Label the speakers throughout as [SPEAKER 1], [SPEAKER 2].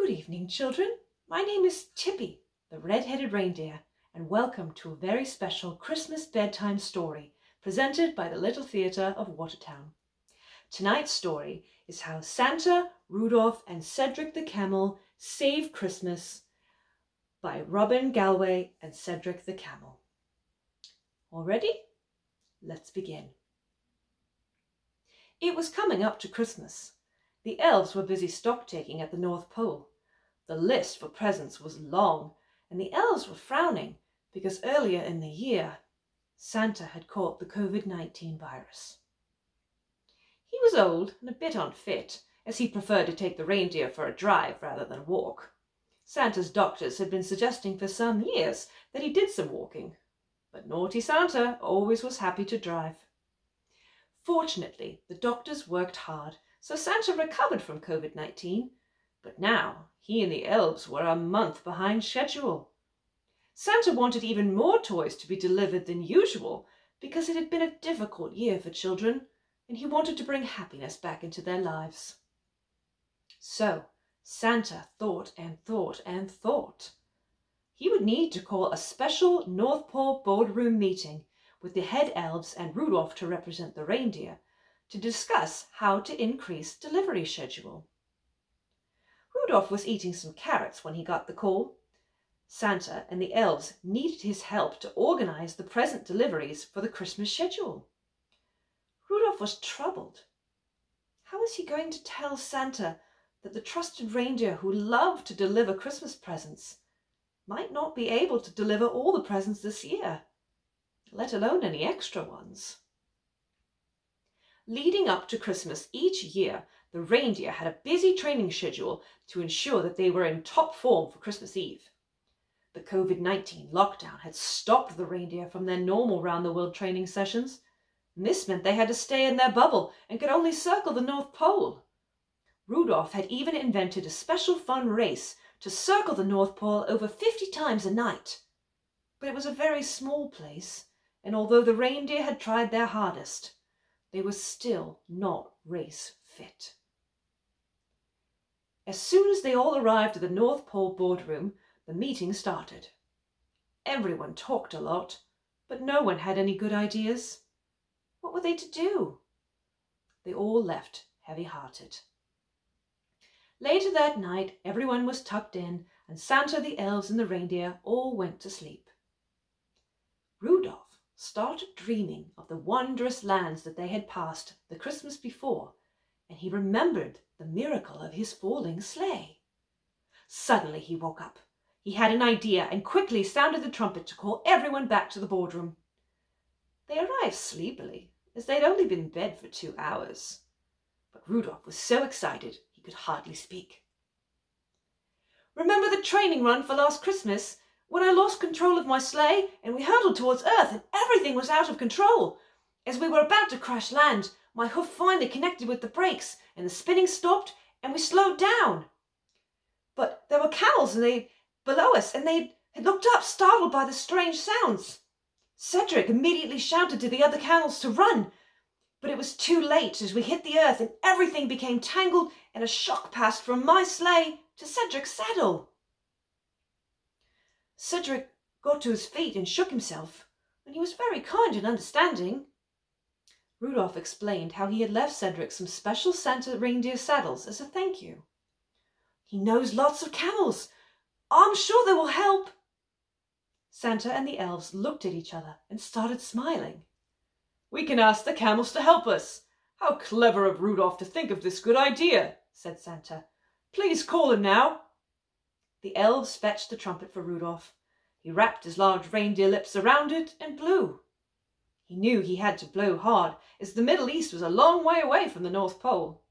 [SPEAKER 1] Good evening, children. My name is Tippy, the red-headed reindeer, and welcome to a very special Christmas bedtime story presented by the Little Theatre of Watertown. Tonight's story is how Santa, Rudolph and Sedrick the Camel saved Christmas by Robin Galway and Sedrick the Camel. All ready? Let's begin. It was coming up to Christmas. The elves were busy stock-taking at the North Pole. The list for presents was long, and the elves were frowning because earlier in the year, Santa had caught the COVID-19 virus. He was old and a bit unfit, as he preferred to take the reindeer for a drive rather than walk. Santa's doctors had been suggesting for some years that he did some walking, but naughty Santa always was happy to drive. Fortunately, the doctors worked hard, so Santa recovered from COVID-19, but now he and the elves were a month behind schedule. Santa wanted even more toys to be delivered than usual because it had been a difficult year for children, and he wanted to bring happiness back into their lives. So Santa thought and thought and thought. He would need to call a special North Pole boardroom meeting with the head elves and Rudolph to represent the reindeer to discuss how to increase delivery schedule. Rudolph was eating some carrots when he got the call. Santa and the elves needed his help to organize the present deliveries for the Christmas schedule. Rudolph was troubled. How was he going to tell Santa that the trusted reindeer who loved to deliver Christmas presents might not be able to deliver all the presents this year, let alone any extra ones? Leading up to Christmas each year, the reindeer had a busy training schedule to ensure that they were in top form for Christmas Eve. The COVID-19 lockdown had stopped the reindeer from their normal round-the-world training sessions, and this meant they had to stay in their bubble and could only circle the North Pole. Rudolph had even invented a special fun race to circle the North Pole over 50 times a night. But it was a very small place, and although the reindeer had tried their hardest, they were still not race fit. As soon as they all arrived at the North Pole boardroom, the meeting started. Everyone talked a lot, but no one had any good ideas. What were they to do? They all left heavy-hearted. Later that night, everyone was tucked in, and Santa, the elves, and the reindeer all went to sleep. Rudolph started dreaming of the wondrous lands that they had passed the Christmas before, and he remembered the miracle of his falling sleigh. Suddenly he woke up. He had an idea and quickly sounded the trumpet to call everyone back to the boardroom. They arrived sleepily, as they'd only been in bed for 2 hours. But Rudolph was so excited he could hardly speak. "Remember the training run for last Christmas, when I lost control of my sleigh and we hurtled towards Earth and everything was out of control? As we were about to crash land, my hoof finally connected with the brakes and the spinning stopped and we slowed down. But there were camels below us and they had looked up, startled by the strange sounds. Sedrick immediately shouted to the other camels to run, but it was too late as we hit the earth and everything became tangled and a shock passed from my sleigh to Sedrick's saddle." Sedrick got to his feet and shook himself, and he was very kind and understanding. Rudolph explained how he had left Sedrick some special Santa reindeer saddles as a thank you. "He knows lots of camels. I'm sure they will help." Santa and the elves looked at each other and started smiling. "We can ask the camels to help us. How clever of Rudolph to think of this good idea," said Santa. "Please call him now." The elves fetched the trumpet for Rudolph. He wrapped his large reindeer lips around it and blew. He knew he had to blow hard, as the Middle East was a long way away from the North Pole.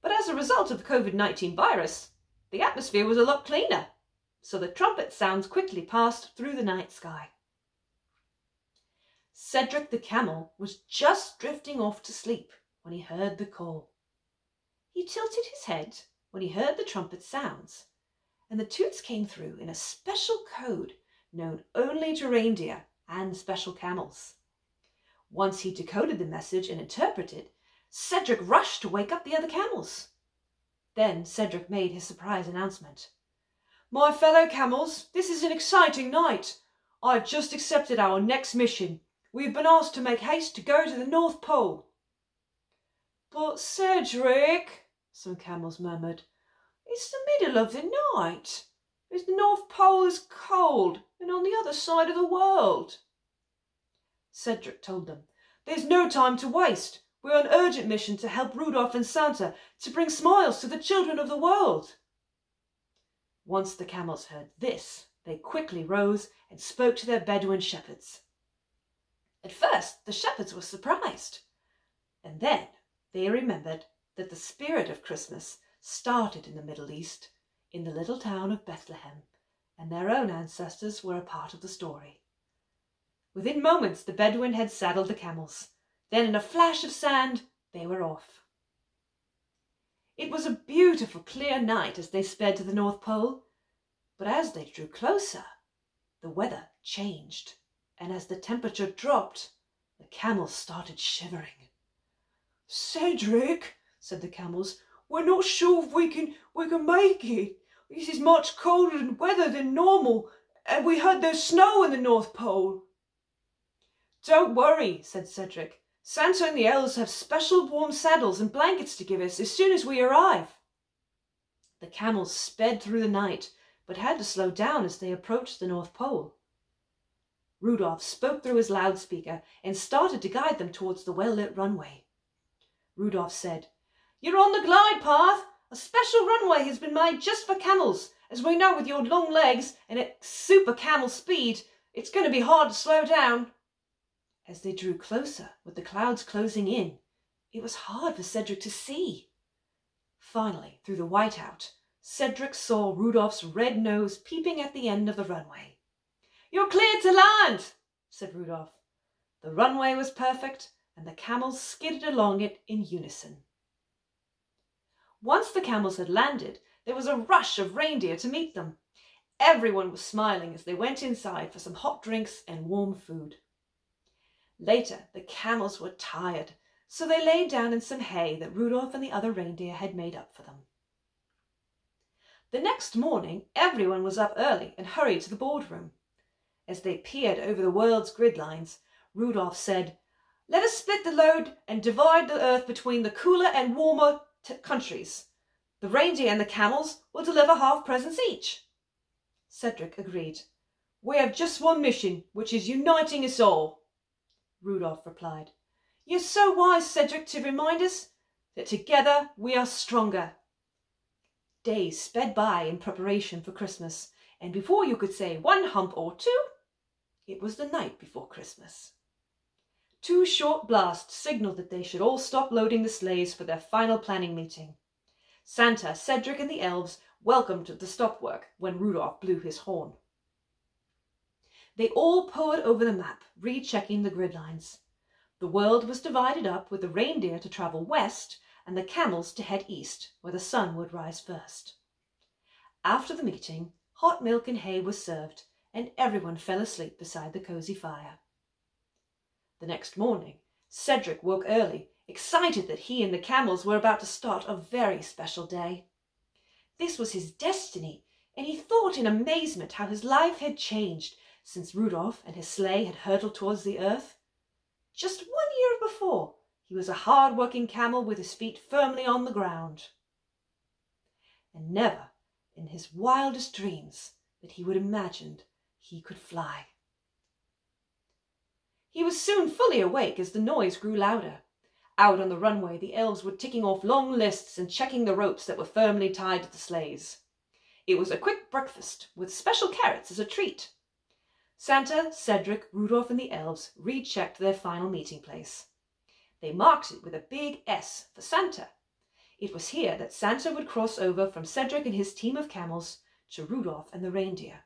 [SPEAKER 1] But as a result of the COVID-19 virus, the atmosphere was a lot cleaner, so the trumpet sounds quickly passed through the night sky. Sedrick the Camel was just drifting off to sleep when he heard the call. He tilted his head when he heard the trumpet sounds, and the toots came through in a special code known only to reindeer and special camels. Once he decoded the message and interpreted, Sedrick rushed to wake up the other camels. Then Sedrick made his surprise announcement. "My fellow camels, this is an exciting night. I have just accepted our next mission. We have been asked to make haste to go to the North Pole." "But Sedrick," some camels murmured, "it's the middle of the night. The North Pole is cold and on the other side of the world." Sedrick told them, "There's no time to waste. We're on an urgent mission to help Rudolph and Santa to bring smiles to the children of the world." Once the camels heard this, they quickly rose and spoke to their Bedouin shepherds. At first, the shepherds were surprised, and then they remembered that the spirit of Christmas started in the Middle East, in the little town of Bethlehem, and their own ancestors were a part of the story. Within moments, the Bedouin had saddled the camels. Then, in a flash of sand, they were off. It was a beautiful, clear night as they sped to the North Pole. But as they drew closer, the weather changed, and as the temperature dropped, the camels started shivering. "Sedrick," said the camels, "we're not sure if we can make it. This is much colder weather than normal, and we heard there's snow in the North Pole." "Don't worry," said Sedrick. "Santa and the elves have special warm saddles and blankets to give us as soon as we arrive." The camels sped through the night, but had to slow down as they approached the North Pole. Rudolph spoke through his loudspeaker and started to guide them towards the well-lit runway. Rudolph said, "You're on the glide path. A special runway has been made just for camels. As we know, with your long legs and at super camel speed, it's going to be hard to slow down." As they drew closer, with the clouds closing in, it was hard for Sedrick to see. Finally, through the whiteout, Sedrick saw Rudolph's red nose peeping at the end of the runway. "You're clear to land," said Rudolph. The runway was perfect, and the camels skidded along it in unison. Once the camels had landed, there was a rush of reindeer to meet them. Everyone was smiling as they went inside for some hot drinks and warm food. Later, the camels were tired, so they lay down in some hay that Rudolph and the other reindeer had made up for them. The next morning, everyone was up early and hurried to the boardroom. As they peered over the world's grid lines, Rudolph said, "Let us split the load and divide the earth between the cooler and warmer countries. The reindeer and the camels will deliver half presents each." Sedrick agreed. "We have just one mission, which is uniting us all." Rudolph replied, "You're so wise, Sedrick, to remind us that together we are stronger." Days sped by in preparation for Christmas, and before you could say one hump or two, it was the night before Christmas. 2 short blasts signaled that they should all stop loading the sleighs for their final planning meeting. Santa, Sedrick, and the elves welcomed the stop work when Rudolph blew his horn. They all pored over the map, rechecking the grid lines. The world was divided up, with the reindeer to travel west and the camels to head east, where the sun would rise first. After the meeting, hot milk and hay was served, and everyone fell asleep beside the cozy fire. The next morning, Sedrick woke early, excited that he and the camels were about to start a very special day. This was his destiny, and he thought in amazement how his life had changed since Rudolph and his sleigh had hurtled towards the earth. Just 1 year before, he was a hard-working camel with his feet firmly on the ground. And never, in his wildest dreams, that he would imagined he could fly. He was soon fully awake as the noise grew louder. Out on the runway, the elves were ticking off long lists and checking the ropes that were firmly tied to the sleighs. It was a quick breakfast, with special carrots as a treat. Santa, Sedrick, Rudolph, and the elves rechecked their final meeting place. They marked it with a big S for Santa. It was here that Santa would cross over from Sedrick and his team of camels to Rudolph and the reindeer.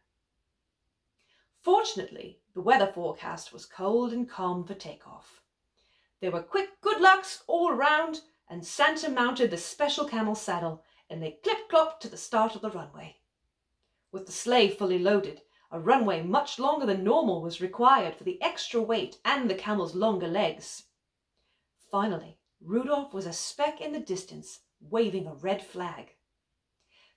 [SPEAKER 1] Fortunately, the weather forecast was cold and calm for takeoff. There were quick good lucks all around, and Santa mounted the special camel saddle, and they clip-clopped to the start of the runway. With the sleigh fully loaded, a runway much longer than normal was required for the extra weight and the camel's longer legs. Finally, Rudolph was a speck in the distance, waving a red flag.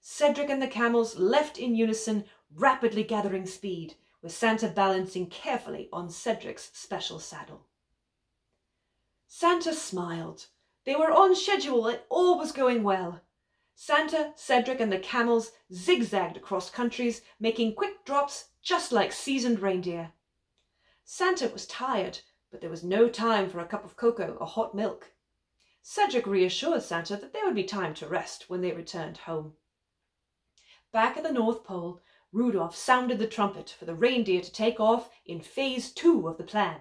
[SPEAKER 1] Sedrick and the camels left in unison, rapidly gathering speed, with Santa balancing carefully on Sedrick's special saddle. Santa smiled. They were on schedule and all was going well. Santa, Sedrick and the camels zigzagged across countries, making quick drops just like seasoned reindeer. Santa was tired, but there was no time for a cup of cocoa or hot milk. Sedrick reassured Santa that there would be time to rest when they returned home. Back at the North Pole, Rudolph sounded the trumpet for the reindeer to take off in phase 2 of the plan.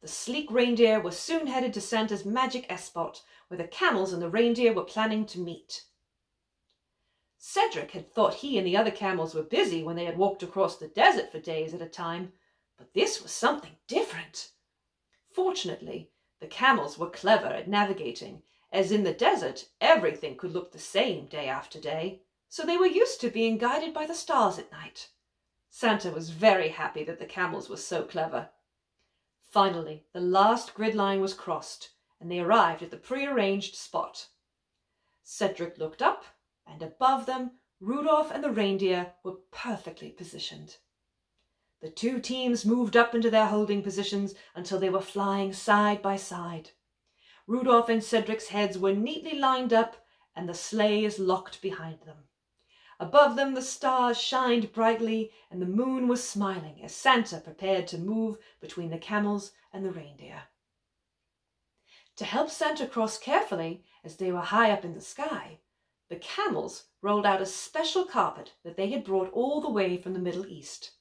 [SPEAKER 1] The sleek reindeer was soon headed to Santa's magic spot, where the camels and the reindeer were planning to meet. Sedrick had thought he and the other camels were busy when they had walked across the desert for days at a time, but this was something different. Fortunately, the camels were clever at navigating, as in the desert everything could look the same day after day, so they were used to being guided by the stars at night. Santa was very happy that the camels were so clever. Finally, the last grid line was crossed, and they arrived at the prearranged spot. Sedrick looked up, and above them, Rudolph and the reindeer were perfectly positioned. The two teams moved up into their holding positions until they were flying side by side. Rudolph and Sedrick's heads were neatly lined up, and the sleighs locked behind them. Above them the stars shined brightly, and the moon was smiling as Santa prepared to move between the camels and the reindeer. To help Santa cross carefully, as they were high up in the sky, the camels rolled out a special carpet that they had brought all the way from the Middle East.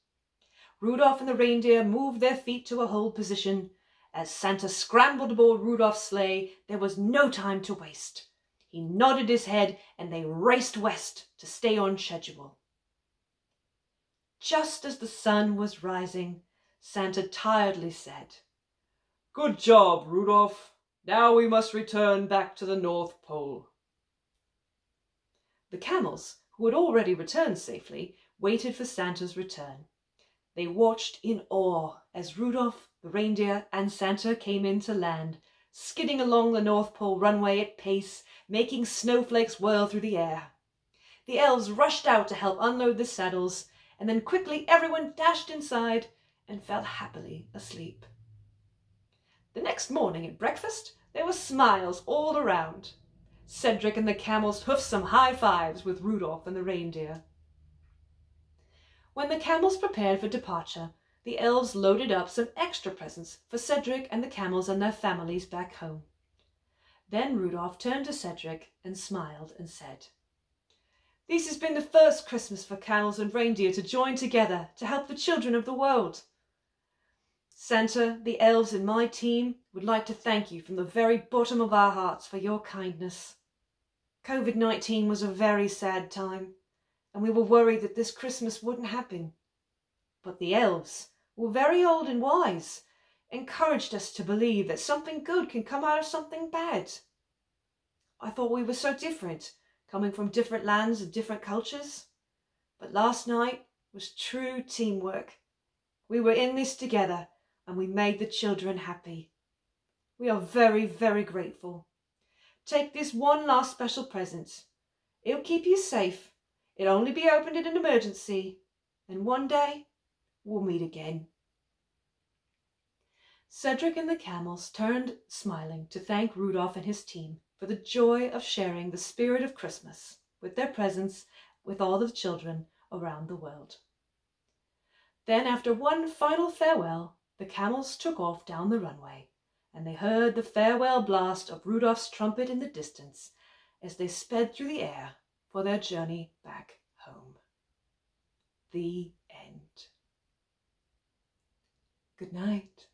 [SPEAKER 1] Rudolph and the reindeer moved their feet to a hold position. As Santa scrambled aboard Rudolph's sleigh, there was no time to waste. He nodded his head and they raced west to stay on schedule. Just as the sun was rising, Santa tiredly said, "Good job, Rudolph. Now we must return back to the North Pole." The camels, who had already returned safely, waited for Santa's return. They watched in awe as Rudolph, the reindeer, and Santa came in to land, skidding along the North Pole runway at pace, making snowflakes whirl through the air. The elves rushed out to help unload the saddles, and then quickly everyone dashed inside and fell happily asleep. The next morning at breakfast, there were smiles all around. Sedrick and the camels hoofed some high fives with Rudolph and the reindeer. When the camels prepared for departure, the elves loaded up some extra presents for Sedrick and the camels and their families back home. Then Rudolph turned to Sedrick and smiled and said, "This has been the first Christmas for camels and reindeer to join together to help the children of the world. Santa, the elves and my team would like to thank you from the very bottom of our hearts for your kindness. COVID-19 was a very sad time, and we were worried that this Christmas wouldn't happen. But the elves, who were very old and wise, encouraged us to believe that something good can come out of something bad. I thought we were so different, coming from different lands and different cultures. But last night was true teamwork. We were in this together, and we made the children happy. We are very, very grateful. Take this one last special present. It'll keep you safe. It'll only be opened in an emergency, and one day we'll meet again." Sedrick and the camels turned smiling to thank Rudolph and his team for the joy of sharing the spirit of Christmas with their presents with all the children around the world. Then, after one final farewell, the camels took off down the runway, and they heard the farewell blast of Rudolph's trumpet in the distance as they sped through the air for their journey back home. The end. Good night.